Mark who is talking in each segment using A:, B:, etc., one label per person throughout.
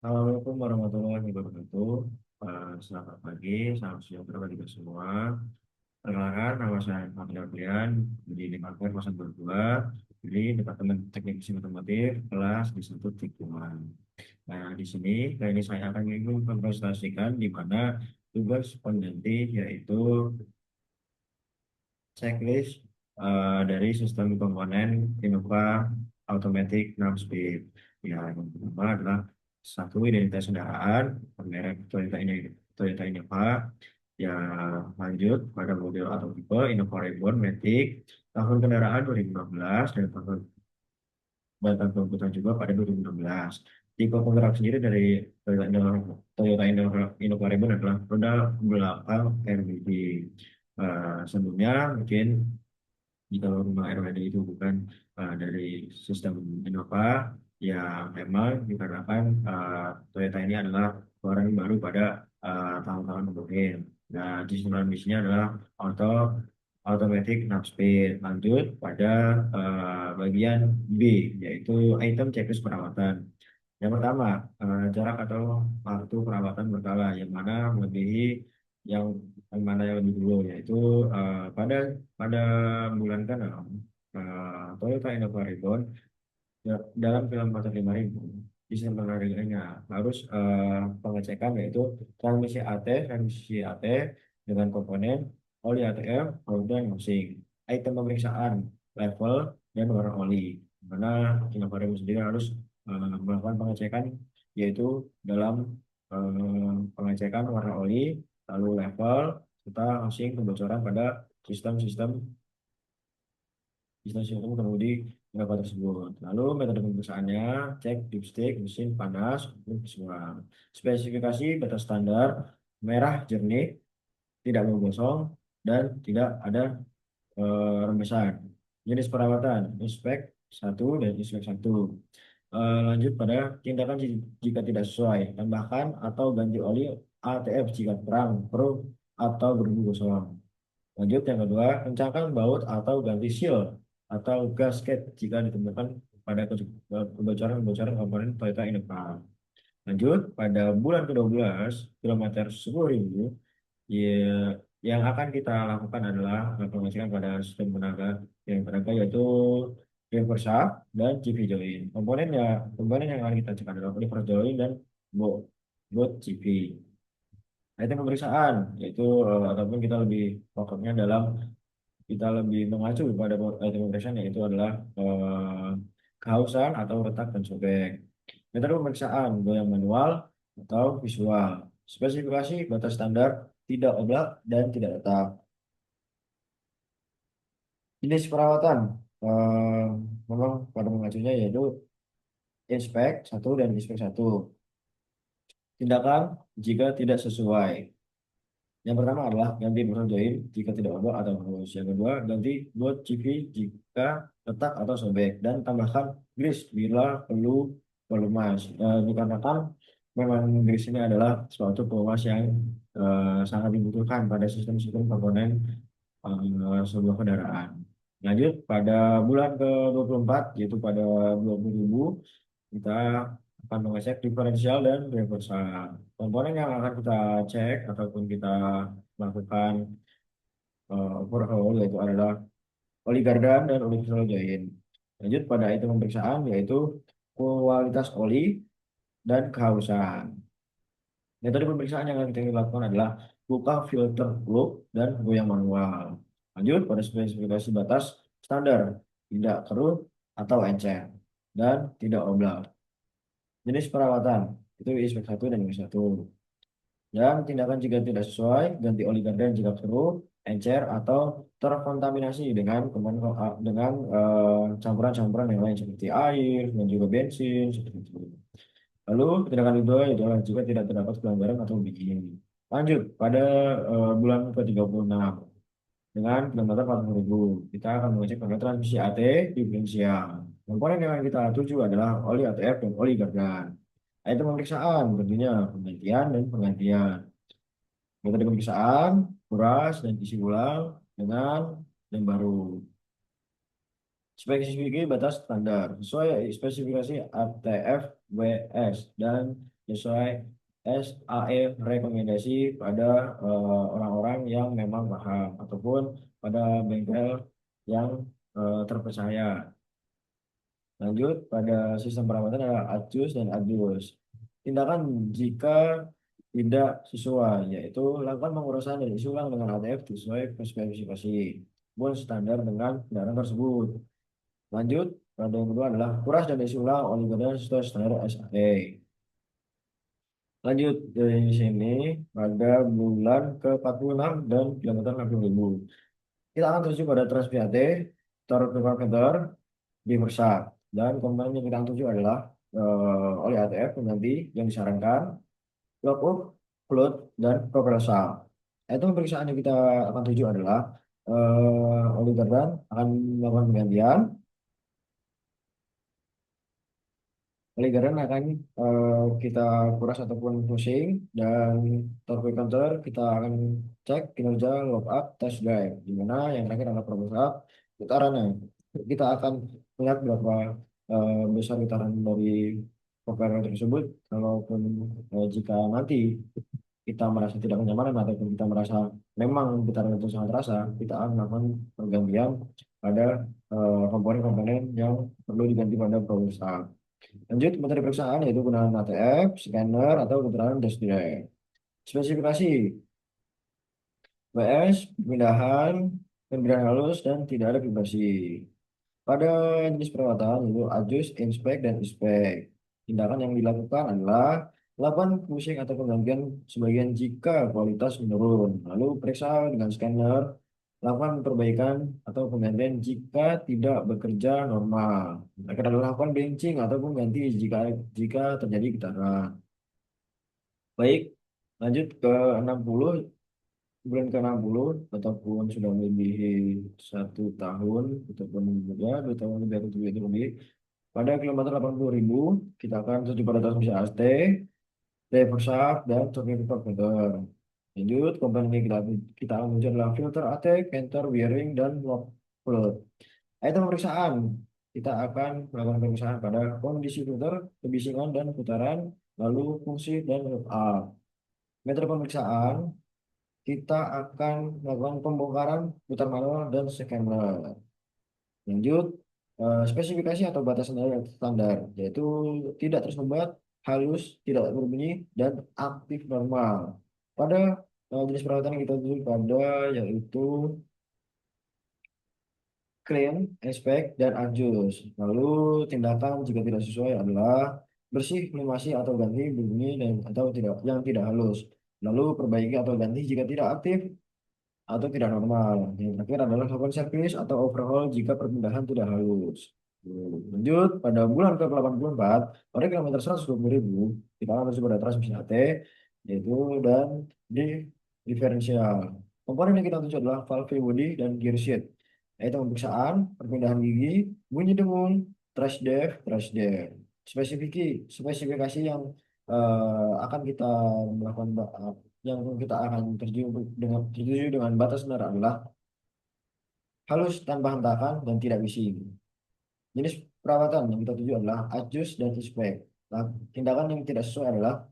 A: Assalamualaikum warahmatullahi wabarakatuh. Selamat pagi, salam sejahtera bagi kita semua. Perkenalkan, nama saya Muhammad Alfian, di Departemen Pasar Berdua, di Departemen Teknik Mesin Otomotif, kelas di Institut Tikungan. Nah, di sini, kali ini saya akan mempresentasikan di mana tugas pengganti yaitu checklist dari sistem komponen Innova Automatic 6 Speed. Ya, yang pertama adalah satu identitas kendaraan merek Toyota Innova. Ya, lanjut pada model atau tipe Innova Reborn Matic tahun kendaraan 2016 dan tahun data komputer juga pada 2016. Tipe penggerak sendiri dari Toyota Innova Reborn adalah roda belakang RBD. Sebelumnya mungkin jika rumah RWD itu bukan dari sistem Innova, ya memang dikarenakan Toyota ini adalah keluaran baru pada tahun-tahun kemarin. Nah, sistem transmisinya adalah automatic 6 speed. Lanjut pada bagian B, yaitu item checklist perawatan. Yang pertama, jarak atau waktu perawatan berkala, yang mana melebihi yang yang lebih dulu, yaitu pada bulan ke-6 Toyota Innova Reborn dalam kilometer 5.000 di pengendaliannya harus pengecekan yaitu transmisi AT dengan komponen oli ATF, dan housing. Item pemeriksaan level dan warna oli. Mana Innova Reborn sendiri harus melakukan pengecekan yaitu dalam pengecekan warna oli, lalu level, serta housing kebocoran pada sistem-sistem sistem kemudi kapal tersebut. Lalu metode pemeriksaannya, cek dipstick, mesin panas, untuk visual. Spesifikasi batas standar, merah jernih, tidak menggosong, dan tidak ada rembesan. Jenis perawatan, inspek 1 dan inspek 1. Lanjut pada tindakan jika tidak sesuai, tambahkan atau ganti oli ATF jika kurang, pro atau berbu gosong. Lanjut yang kedua, kencangkan baut atau ganti seal atau gasket jika ditemukan pada kebocoran-kebocoran komponen Toyota Innova. Lanjut, pada bulan ke-12, kilometer 10.000, ya, yang akan kita lakukan adalah pengecekan pada sistem tenaga yaitu reverse shaft dan CV join. Komponen yang akan kita cek adalah reverse join dan bo- both CV. Nah, itu pemeriksaan, yaitu ataupun kita lebih mengacu pada item pemeriksaan yaitu adalah kehausan atau retak dan sobek. Metode pemeriksaan goyang manual atau visual. Spesifikasi batas standar tidak oblak dan tidak retak. Jenis perawatan eh, memang pada mengacunya yaitu inspek 1 dan inspek 1. Tindakan jika tidak sesuai. Yang pertama adalah ganti booster join jika tidak oblak atau halus. Yang kedua, ganti bolt CV jika retak atau sobek. Dan tambahkan grease bila perlu pelumas. Dikarenakan memang grease ini adalah suatu pelumas yang sangat dibutuhkan pada sistem-sistem komponen sebuah kendaraan. Lanjut, pada bulan ke-24, yaitu pada 20.000, kita akan mengecek diferensial dan reversal. Komponen yang akan kita cek ataupun kita lakukan overhaul yaitu adalah oli gardan dan oli visual join. Lanjut pada item pemeriksaan yaitu kualitas oli dan kehausan. Metode pemeriksaan yang akan kita lakukan adalah buka filter plug dan goyang manual. Lanjut pada spesifikasi batas standar tidak keruh atau encer dan tidak oblak. Jenis perawatan itu inspek 1 dan inspek 1. Dan tindakan jika tidak sesuai, ganti oli gardan jika keruh, encer atau terkontaminasi dengan campuran-campuran yang lain seperti air dan juga bensin seperti itu. Lalu tindakan kedua adalah jika tidak terdapat pelanggaran atau bikin. Lanjut pada bulan ke-36 dengan kilometer 40.000 kita akan mengecek pada transmisi AT diferensial. Komponen yang akan kita tuju adalah oli ATF dan oli gardan. Item pemeriksaan tentunya penggantian dan penggantian. Metode pemeriksaan, kuras dan isi ulang dengan yang baru. Spesifikasi batas standar sesuai spesifikasi ATF WS dan sesuai SAE rekomendasi pada orang-orang yang memang paham ataupun pada bengkel yang terpercaya. Lanjut pada sistem perawatan adalah adjust dan adjust. Tindakan jika tidak sesuai, yaitu lakukan pengurusan dan isi ulang dengan ATF sesuai spesifikasi pun standar dengan kendaraan tersebut. Lanjut pada yang kedua adalah kuras dan isi ulang oli kendaraan sesuai standar SAE. Lanjut dari sini pada bulan ke-46 dan kilometer 60.000. Kita akan terjun pada trans PAT, taruh kilometer di Mersat. Dan komponen yang kita tuju adalah oleh ATF nanti yang disarankan, logbook, float, dan propulsal. Itu pemeriksaan yang kita akan tuju adalah oli gardan akan melakukan penggantian. Pelanggaran akan kita kuras ataupun pusing dan torque counter kita akan cek kinerja lock up test drive di mana yang terakhir adalah progress up putarannya. Kita akan melihat berapa besar putaran dari propeller tersebut. Kalaupun jika nanti kita merasa tidak kenyamanan ataupun kita merasa memang putaran itu sangat terasa, kita akan melakukan pergantian pada komponen-komponen yang perlu diganti pada progress up. Lanjut materi pemeriksaan yaitu penggunaan ATF, scanner, atau keterangan test drive. Spesifikasi WS, pemindahan halus, dan tidak ada vibrasi. Pada jenis perawatan yaitu adjust, inspect, dan inspect. Tindakan yang dilakukan adalah lakukan flushing atau penggantian sebagian jika kualitas menurun. Lalu periksa dengan scanner, lakukan perbaikan atau penggantian jika tidak bekerja normal. Akan lakukan benching atau pengganti jika jika terjadi getaran. Baik, lanjut ke 60 bulan ke-60 ataupun sudah melebihi 1 tahun ataupun ya 2 tahun lebih atau lebih. Pada kilometer 80.000 kita akan tuju pada transmisi AST, driver shaft, dan torque converter. Lanjut, komponen yang kita akan uji adalah filter AT, venter, bearing, dan lock fluid. Item pemeriksaan, kita akan melakukan pemeriksaan pada kondisi filter, kebisingan, dan putaran, lalu fungsi dan lock up. Metode pemeriksaan, kita akan melakukan pembongkaran, putar manual, dan scanner. Lanjut, spesifikasi atau batas standar, yaitu tidak tersumbat, halus, tidak berbunyi, dan aktif normal. Pada jenis perawatan yang kita tuju pada yaitu clean, inspect, dan adjust. Lalu tindakan jika tidak sesuai adalah bersih, lumasi atau ganti berbunyi dan atau tidak yang tidak halus. Lalu perbaiki atau ganti jika tidak aktif atau tidak normal. Yang terakhir adalah lakukan servis atau overhaul jika perpindahan tidak halus. Lanjut, pada bulan ke-84, pada kilometer 120.000, kita akan masuk pada transmisi AT, yaitu dan di diferensial. Komponen yang kita tuju adalah valve body dan gear sheet, yaitu pemeriksaan, perpindahan gigi, bunyi dengung, trash depth. Spesifikasi yang akan kita melakukan yang kita akan tertuju dengan batas benar adalah halus tanpa hentakan dan tidak bising. Jenis perawatan yang kita tuju adalah adjust dan inspect. Nah, tindakan yang tidak sesuai adalah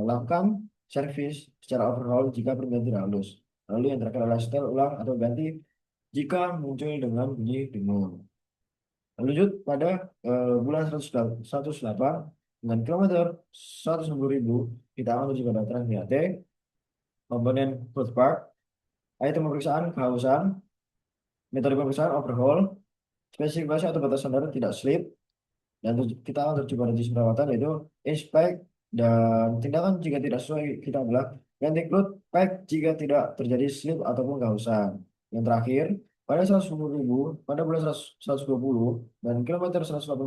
A: lakukan servis secara overhaul jika permintaan tidak halus. Lalu yang terakhir adalah setel ulang atau ganti jika muncul dengan bunyi dengung. Lanjut pada bulan 108 dengan kilometer 160.000 kita akan menuju pada Trans komponen food part, item pemeriksaan kehausan, metode pemeriksaan overhaul, spesifikasi atau batas standar tidak slip, dan kita akan terjun pada jenis perawatan yaitu inspect dan tindakan jika tidak sesuai kita adalah ganti cloth pack jika tidak terjadi slip ataupun kehausan. Yang terakhir pada 110.000 pada bulan 120 dan kilometer 180.000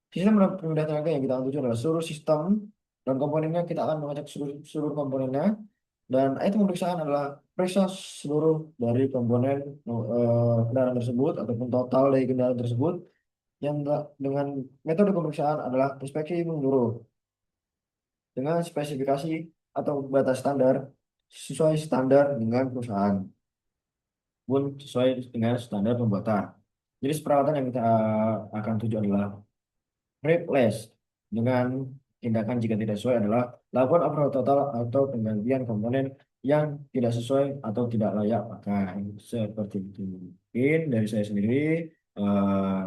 A: sistem pemindah tenaga yang kita tuju adalah seluruh sistem dan komponennya kita akan mengecek seluruh komponennya dan item pemeriksaan adalah periksa seluruh dari komponen kendaraan tersebut ataupun total dari kendaraan tersebut yang dengan metode pemeriksaan adalah inspeksi menyeluruh dengan spesifikasi atau batas standar sesuai standar dengan perusahaan pun sesuai dengan standar pembuatan. Jadi perawatan yang kita akan tuju adalah rib less. dengan tindakan jika tidak sesuai adalah lakukan approval total atau penggantian komponen yang tidak sesuai atau tidak layak pakai. Seperti itu. Mungkin dari saya sendiri, eh,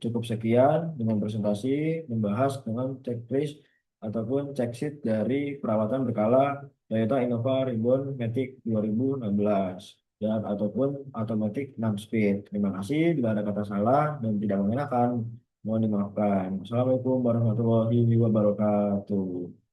A: cukup sekian dengan presentasi membahas dengan checklist ataupun check sheet dari perawatan berkala Toyota Innova Reborn Matic 2016 dan ataupun automatic 6 speed. Terima kasih bila ada kata salah dan tidak mengenakan. Mohon dimaafkan. Assalamualaikum warahmatullahi wabarakatuh.